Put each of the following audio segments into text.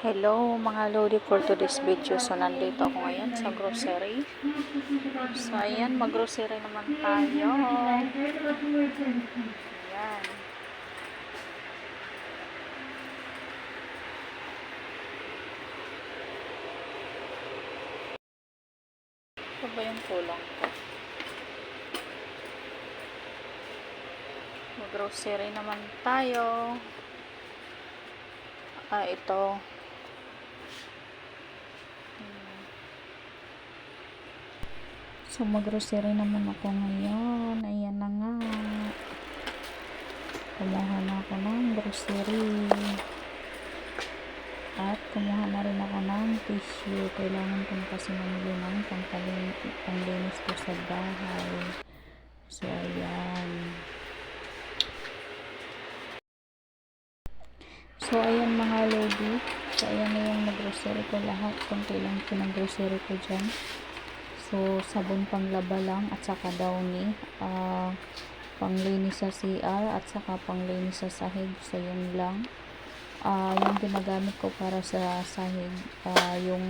Hello mga Lodi, for today's video. So nandito ako ngayon sa grocery. So ayan, mag-grocery naman tayo. Ayan. Ito ba yung kulang ko? Mag-grocery naman tayo. Ito. So mag-grocery naman ako ngayon. Ayan na nga. Kumuha na ako ng grocery. At kumuha na rin ako ng tissue. Kailangan ko na kasi mamili ng panglinis ko sa bahay. So ayan. So ayan mga lodi. So ayan na yung nag-grocery ko lahat. Kunti lang po ng grocery ko dyan. So sabon panglaba lang at saka downy. Panglinis sa CR at saka panglinis sa sahig. So yun lang. Yung ginagamit ko para sa sahig, yung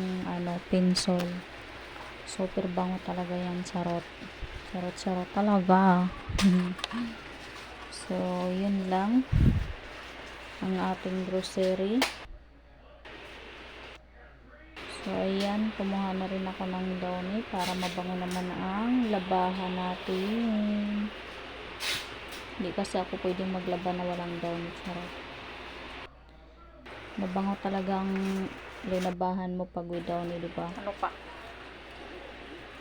pinsol. Super bango talaga yan, charot talaga. So yun lang ang ating grocery. So ayan, kumuha na rin ako ng downy para mabango naman ang labahan natin. Hindi kasi ako pwedeng maglaba na walang downy, charot. Mabango talagang linabahan mo pag with downy, di ba? Ano pa?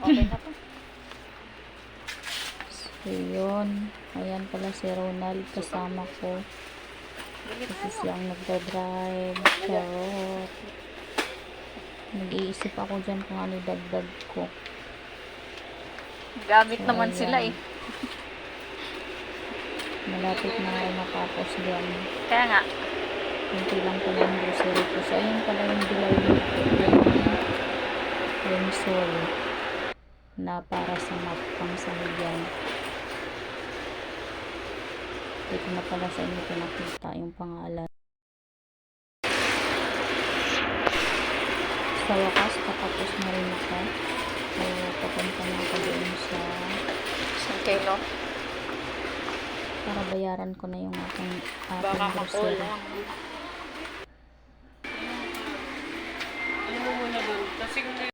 Okay na to. So yun, ayan pala si Ronald kasama ko. Kasi siyang nagdadrive. Charot. Nag-iisip ako dyan kung ano dagdag ko. Gamit so, naman ayan. Sila eh. Malapit na ako matapos dyan. Kaya nga. Hindi lang pala yung grocery ko. So, ayun pala yung bilay yung sol na para sa pang sahigyan. Dito na pala sa inyo pinakita yung pangalan. Sa wakas, patapos na rin ako. So, papunta na ako doon sa kilo. Para bayaran ko na yung ating grocery. Ano mo muna doon? Kasi kung may